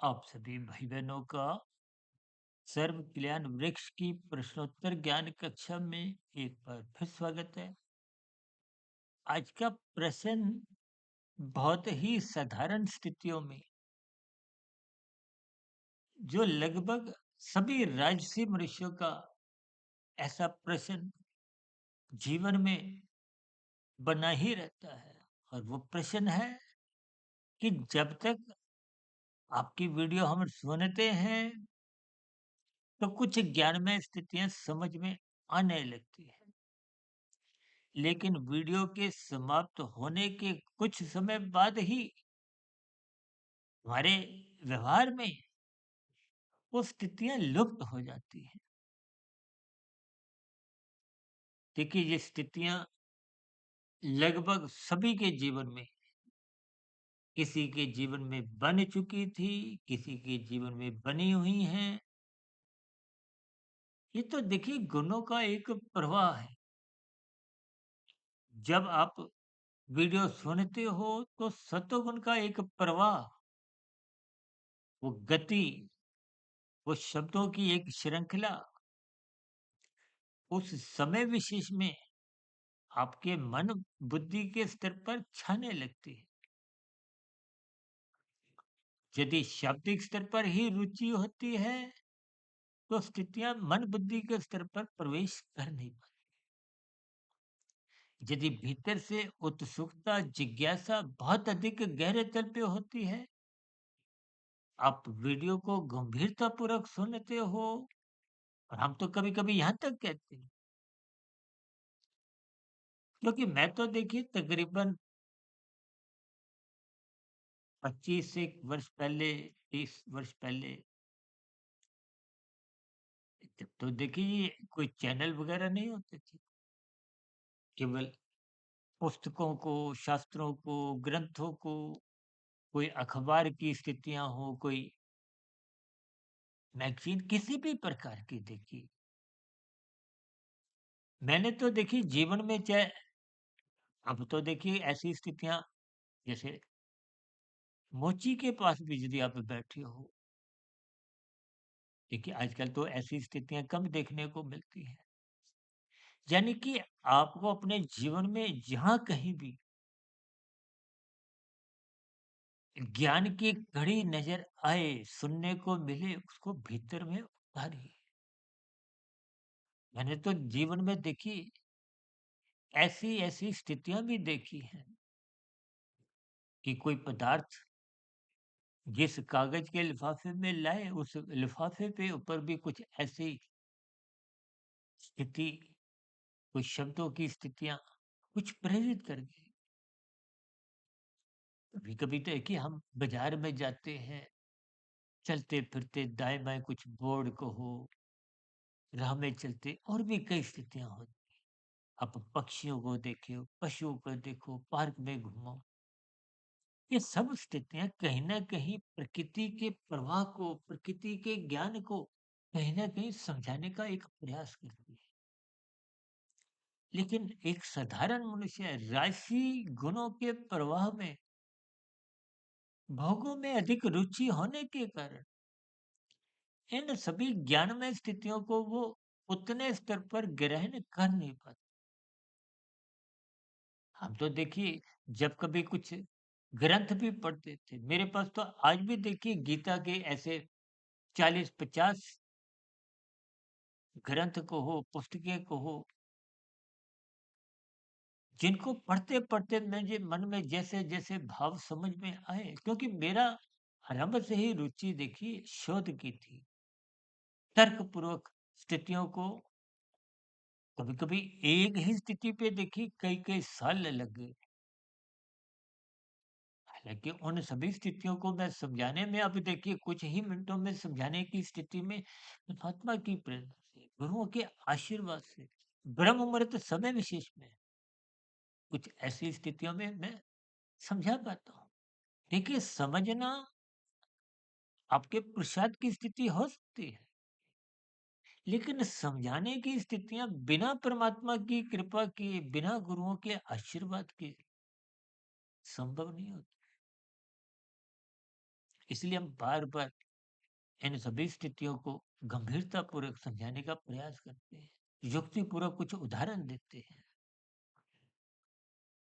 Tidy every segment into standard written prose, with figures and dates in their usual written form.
आप सभी भाई बहनों का सर्व कल्याण वृक्ष की प्रश्नोत्तर ज्ञान कक्षा में एक बार फिर स्वागत है। आज का प्रश्न बहुत ही साधारण स्थितियों में जो लगभग सभी राजसी मनुष्यों का ऐसा प्रश्न जीवन में बना ही रहता है। और वो प्रश्न है कि जब तक आपकी वीडियो हम सुनते हैं तो कुछ ज्ञानमय स्थितियां समझ में आने लगती है, लेकिन वीडियो के समाप्त होने के कुछ समय बाद ही हमारे व्यवहार में वो स्थितियां लुप्त हो जाती हैं। देखिए, ये स्थितियां लगभग सभी के जीवन में, किसी के जीवन में बन चुकी थी, किसी के जीवन में बनी हुई हैं। ये तो देखिए गुणों का एक प्रवाह है। जब आप वीडियो सुनते हो तो सत्वगुण का एक प्रवाह, वो गति, वो शब्दों की एक श्रृंखला उस समय विशेष में आपके मन बुद्धि के स्तर पर छाने लगती है। यदि शाब्दिक स्तर पर ही रुचि होती है तो स्थितियां मन बुद्धि के स्तर पर प्रवेश कर नहीं पाती। यदि भीतर से उत्सुकता जिज्ञासा बहुत अधिक गहरे तल पे होती है, आप वीडियो को गंभीरता पूर्वक सुनते हो। और हम तो कभी कभी यहाँ तक कहते हैं, क्योंकि मैं तो देखिए तकरीबन 25 एक वर्ष पहले, 30 वर्ष पहले, तब तो देखिए ये कोई चैनल वगैरह नहीं होते थे। केवल पुस्तकों को, शास्त्रों को, ग्रंथों को, कोई अखबार की स्थितियां हो, कोई मैगजीन किसी भी प्रकार की देखी। मैंने तो देखी जीवन में, चाहे अब तो देखिए ऐसी स्थितियां, जैसे मोची के पास भी यदि आप बैठे हो, देखिए आजकल तो ऐसी स्थितियां कम देखने को मिलती हैं। यानी कि आपको अपने जीवन में जहां कहीं भी ज्ञान की कड़ी नजर आए, सुनने को मिले, उसको भीतर में उतारिए। मैंने तो जीवन में देखी ऐसी ऐसी स्थितियां भी देखी हैं कि कोई पदार्थ जिस कागज के लिफाफे में लाए, उस लिफाफे पे ऊपर भी कुछ ऐसी स्थिति, कुछ शब्दों की स्थितियां कुछ प्रेरित कर गई। कभी कभी तो है कि हम बाजार में जाते हैं, चलते फिरते दाएं बाएं कुछ बोर्ड को हो, राह में चलते और भी कई स्थितियां होती। आप पक्षियों को देखो, पशुओं को देखो, पार्क में घूमो, ये सब स्थितियां कहीं ना कहीं प्रकृति के प्रवाह को, प्रकृति के ज्ञान को कहीं ना कहीं समझाने का एक प्रयास करती है। लेकिन एक साधारण मनुष्य राशि गुणों के प्रवाह में, भोगों में अधिक रुचि होने के कारण इन सभी ज्ञानमय स्थितियों को वो उतने स्तर पर ग्रहण कर नहीं पाते। हम तो देखिए जब कभी कुछ ग्रंथ भी पढ़ते थे, मेरे पास तो आज भी देखिए गीता के ऐसे 40-50 ग्रंथ को हो, पुस्तकें को हो, जिनको पढ़ते-पढ़ते मुझे मन में जैसे-जैसे भाव समझ में आए, क्योंकि मेरा आरंभ से ही रुचि देखिए शोध की थी। तर्कपूर्वक स्थितियों को, कभी-कभी एक ही स्थिति पे देखिए कई-कई साल लग गए। हालाँकि उन सभी स्थितियों को मैं समझाने में, अब देखिए कुछ ही मिनटों में समझाने की स्थिति में परमात्मा की प्रेरणा से, गुरुओं के आशीर्वाद से, ब्रह्म मुहूर्त समय विशेष में कुछ ऐसी स्थितियों में मैं समझा पाता हूँ। देखिए, समझना आपके पुरुषार्थ की स्थिति हो सकती है, लेकिन समझाने की स्थितियाँ बिना परमात्मा की कृपा के, बिना गुरुओं के आशीर्वाद के संभव नहीं होती। इसलिए हम बार-बार इन सभी स्थितियों को गंभीरतापूर्वक समझाने का प्रयास करते हैं। युक्तिपूर्वक कुछ उदाहरण देते हैं।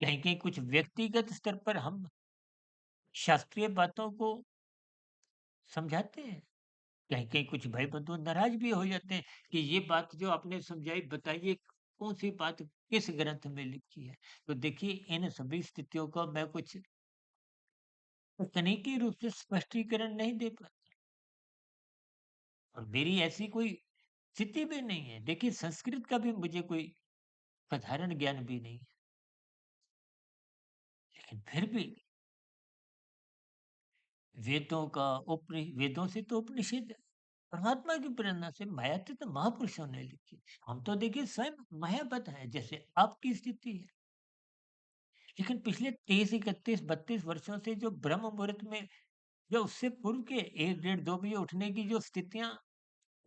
कहीं-कहीं कुछ व्यक्तिगत स्तर पर हम शास्त्रीय बातों को समझाते हैं। कहीं-कहीं कुछ भाई-बंधु नाराज़ भी हो जाते हैं कि ये बात जो आपने समझाई बताइए कौन-सी बात किस ग्रंथ में लिखी है। तो देखिए इन सभी स्थितियों का मैं कुछ तकनीकी रूप से स्पष्टीकरण नहीं दे पाता और मेरी ऐसी कोई स्थिति भी नहीं है। देखिए संस्कृत का भी मुझे कोई साधारण ज्ञान भी नहीं है। लेकिन फिर भी वेदों से तो उपनिषद परमात्मा की प्रेरणा से मायातीत महापुरुषों ने लिखी। हम तो देखिए स्वयं मायाबद्ध हैं जैसे आपकी स्थिति है। लेकिन पिछले 30, 31, 32 वर्षों से जो ब्रह्म मुहूर्त में या उससे पूर्व के 1 डेढ़ 2 बजे उठने की जो स्थितियाँ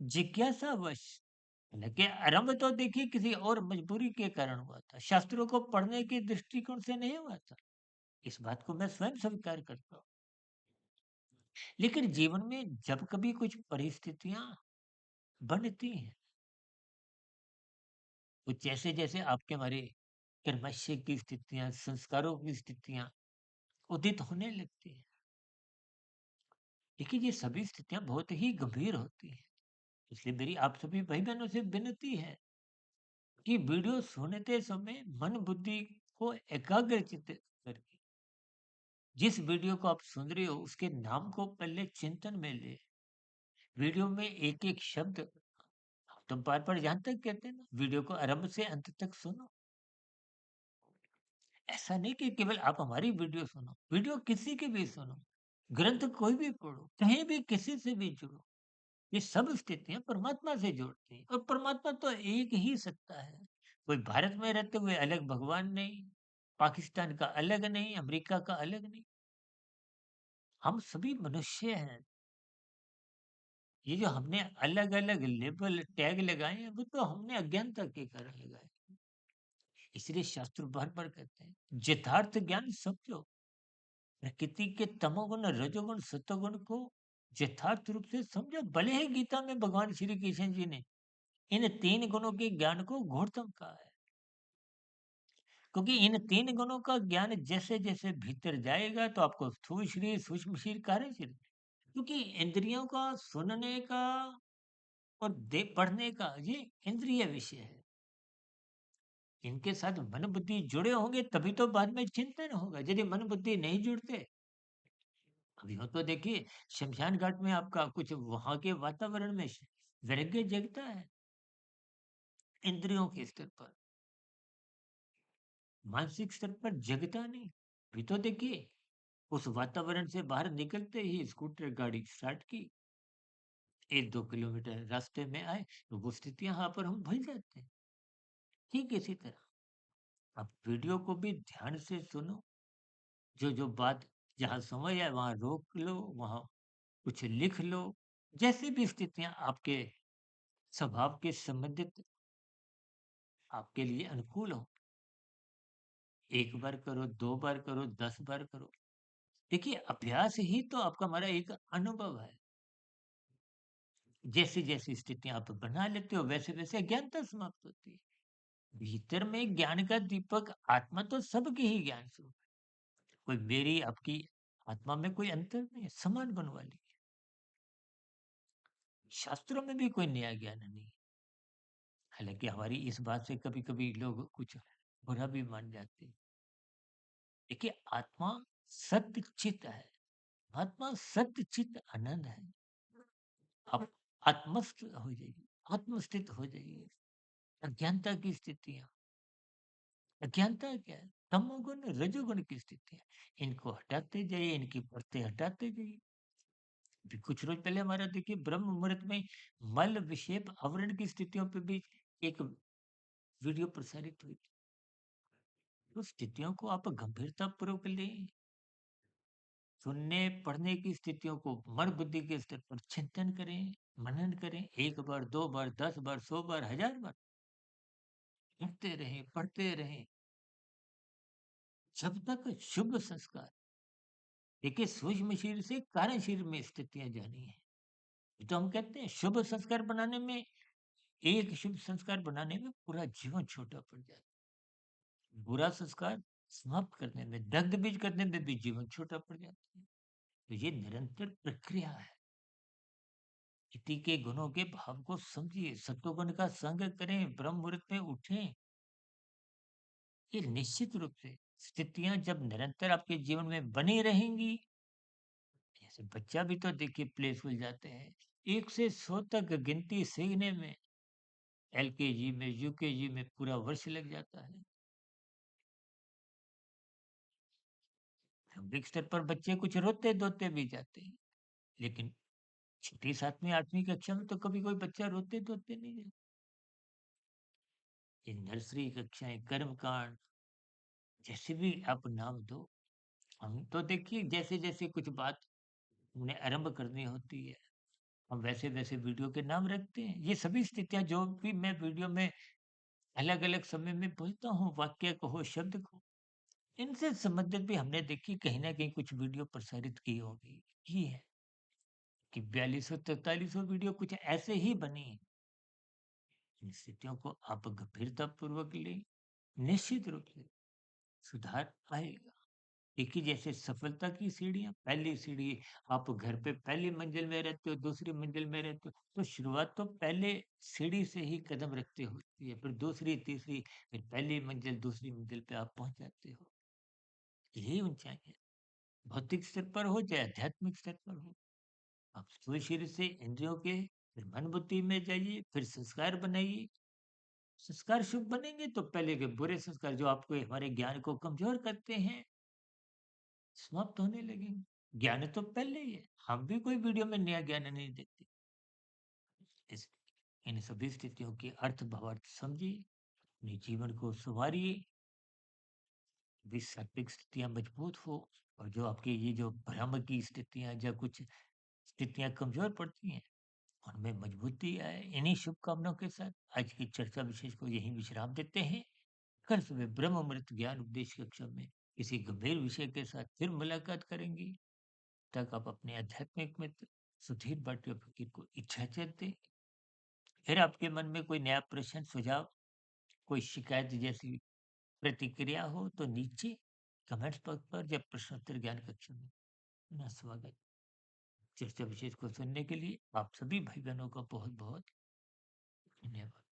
जिज्ञासावश हालाँकि आरंभ तो देखिए किसी और मजबूरी के कारण हुआ था। शास्त्रों को पढ़ने के दृष्टिकोण से नहीं हुआ था। इस बात को मैं स्वयं स्वीकार करता हूँ। लेकिन जीवन में जब कभी कुछ परिस्थितियाँ बनती हैं, तो जैसे-जैसे आपके हमारे कर्मश्य की स्थितियाँ, संस्कारों की स्थितियाँ उदित होने लगती हैं। देखिए, ये सभी स्थितियाँ बहुत ही गंभीर होती हैं। इसलिए मेरी आप सभी भाई-बहनों से विनती है कि वीडियो सुनते समय मन बुद्धि को एकाग्रचित्त करके जिस वीडियो को आप सुन रहे हो उसके नाम को पहले चिंतन में ले। वीडियो में एक-एक शब्द हम तो बार-बार यहाँ तक कहते हैं ना, वीडियो को आरंभ से अंत तक सुनो। ऐसा नहीं कि केवल आप हमारी वीडियो सुनो, वीडियो किसी की भी सुनो, ग्रंथ कोई भी पढ़ो, कहीं भी किसी से भी जुड़ो। ये सब स्थितियाँ परमात्मा से जोड़ती हैं और परमात्मा तो एक ही सत्ता है। कोई भारत में रहते हुए अलग भगवान नहीं, पाकिस्तान का अलग नहीं, अमेरिका का अलग नहीं। हम सभी मनुष्य हैं। ये जो हमने अलग-अलग लेबल, टैग लगाए हैं, वो तो हमने अज्ञानता के कारण लगाए। इसलिए शास्त्र बार-बार कहते हैं, यथार्थ ज्ञान समझो। प्रकृति के तमोगुण, रजोगुण, सतोगुण को यथार्थ रूप से समझो। भले ही गीता में भगवान श्री कृष्ण जी ने इन 3 गुणों के ज्ञान को घोरतम कहा है। क्योंकि इन 3 गुणों का ज्ञान जैसे-जैसे भीतर जाएगा तो आपको स्थूल शरीर, सूक्ष्म शरीर, कार्य शरीर क्योंकि इंद्रियों का सुनने का और दे पढ़ने का ये इंद्रिय विषय है। इनके साथ मन बुद्धि जुड़े होंगे तभी तो बाद में चिंतन होगा। यदि मन बुद्धि नहीं जुड़ते अभी हो तो देखिए शमशान घाट में आपका कुछ वहाँ के वातावरण में वैराग्य जगता है इंद्रियों के स्तर पर, मानसिक स्तर पर जगता नहीं। अभी तो देखिए उस वातावरण से बाहर निकलते ही स्कूटर गाड़ी स्टार्ट की, 1-2 किलोमीटर रास्ते में आए, तो वो स्थितियाँ यहाँ पर हम भूल जाते हैं। ठीक इसी तरह आप वीडियो को भी ध्यान से सुनो, जो-जो बात जहाँ समझ आए वहाँ रोक लो, वहाँ कुछ लिख लो। जैसी भी स्थितियाँ आपके स्वभाव के संबंधित आपके लिए अनुकूल हो, 1 बार करो, 2 बार करो, 10 बार करो। देखिए अभ्यास ही तो आपका हमारा एक अनुभव है। जैसी-जैसी स्थितियाँ आप बना लेते हो वैसे-वैसे अज्ञानता समाप्त होती है। भीतर में ज्ञान का दीपक आत्मा तो सबकी ही ज्ञान स्वरूप है। कोई मेरी आपकी आत्मा में कोई अंतर नहीं है, समान गुण वाली है। शास्त्रों में भी कोई नया ज्ञान नहीं है। हालाँकि हमारी इस बात से कभी-कभी लोग कुछ बुरा भी मान जाते हैं। देखिए आत्मा सत्य चित है। आत्मा सत्य चित आनंद है। आप आत्मस्थ हो जाइए, आत्मस्थित हो जाइए। अज्ञानता की स्थितियाँ अज्ञानता क्या है? तमोगुण, रजोगुण की स्थिति है। इनको हटाते जाइए, इनकी परतें हटाते जाइए। अभी कुछ रोज पहले हमारा देखिए ब्रह्म मुहूर्त में मल विक्षेप आवरण की स्थितियों पे भी एक वीडियो प्रसारित हुई थी। तो स्थितियों को आप गंभीरता पूर्वक लें। सुनने, पढ़ने की स्थितियों को मन बुद्धि के स्तर पर चिंतन करें, मनन करें। 1 बार, 2 बार, 10 बार, 100 बार, 1000 बार पढ़ते रहें, पढ़ते रहें। जब तक शुभ संस्कार देखिए सूक्ष्म शरीर से कारण शरीर में स्थितियाँ जानी है। ये तो हम कहते हैं शुभ संस्कार बनाने में एक शुभ संस्कार बनाने में पूरा जीवन छोटा पड़ जाता है। बुरा संस्कार समाप्त करने में, दग्ध-बीज करने में भी जीवन छोटा पड़ जाता है। तो ये निरंतर प्रक्रिया है। इति के गुणों के भाव को समझिए, सत्वगुण का संग करें, ब्रह्म मुहूर्त में उठें। ये निश्चित रूप से स्थितियाँ जब निरंतर आपके जीवन में बनी रहेंगी, जैसे बच्चा भी तो देखिए प्ले स्कूल जाते हैं। 1 से 100 तक गिनती सीखने में एलकेजी में, यूकेजी में पूरा वर्ष लग जाता है। प्रारंभिक स्तर पर बच्चे कुछ रोते-धोते भी जाते हैं, लेकिन छठी, 7वीं, 8वीं कक्षा में तो कभी कोई बच्चा रोते-धोते नहीं जाता। ये नर्सरी कक्षाएँ, कर्मकांड जैसे भी आप नाम दो, हम तो देखिए जैसे-जैसे कुछ बात उन्हें आरंभ करनी होती है, हम वैसे-वैसे वीडियो के नाम रखते हैं। ये सभी स्थितियाँ जो भी मैं वीडियो में अलग-अलग समय में बोलता हूँ, वाक्य को हो, शब्द को, इनसे संबंधित भी हमने देखिए कहीं न कहीं कुछ वीडियो प्रसारित की होगी, की है कि 4200-4300 वीडियो कुछ ऐसे ही बनी हैं। इन स्थितियों को आप गंभीरतापूर्वक लें, निश्चित रूप से सुधार आएगा। देखिए जैसे सफलता की सीढ़ियाँ, पहली सीढ़ी आप घर पे पहली मंजिल में रहते हो, दूसरी मंजिल में रहते हो, तो शुरुआत तो पहले सीढ़ी से ही कदम रखते होती है, फिर दूसरी, तीसरी, फिर पहली मंजिल, दूसरी मंजिल पे आप पहुँच जाते हो। यही ऊँचाई है, भौतिक स्तर पर हो चाहे आध्यात्मिक स्तर पर हो। आप स्थूल शरीर से इंद्रियों के, फिर मन बुद्धि में जाइए, फिर संस्कार बनाइए। संस्कार शुभ बनेंगे तो पहले के बुरे संस्कार जो आपको हमारे ज्ञान को कमज़ोर करते हैं, समाप्त होने लगेंगे। ज्ञान तो पहले ही है, हम भी कोई वीडियो में नया ज्ञान नहीं देते। इस इन सभी स्थितियों के अर्थ भावार्थ समझिए, अपने जीवन को सँवारिए, भी सात्विक स्थितियाँ मजबूत हो और जो आपकी ये जो भ्रम की स्थितियाँ या कुछ स्थितियाँ कमज़ोर पड़ती हैं, उनमें मजबूती आए। इन्हीं शुभकामनाओं के साथ आज की चर्चा विशेष को यहीं विश्राम देते हैं। कल सुबह ब्रह्म अमृत ज्ञान उपदेश कक्षा में किसी गंभीर विषय के साथ फिर मुलाकात करेंगे। तक आप अपने आध्यात्मिक मित्र सुधीर भाटिया फकीर को इजाजत दें। फिर आपके मन में कोई नया प्रश्न, सुझाव, कोई शिकायत जैसी प्रतिक्रिया हो तो नीचे कमेंट्स बॉक्स पर या प्रश्नोत्तर ज्ञान कक्षा में अपना स्वागत। चर्चा विशेष को सुनने के लिए आप सभी भाई बहनों का बहुत बहुत धन्यवाद।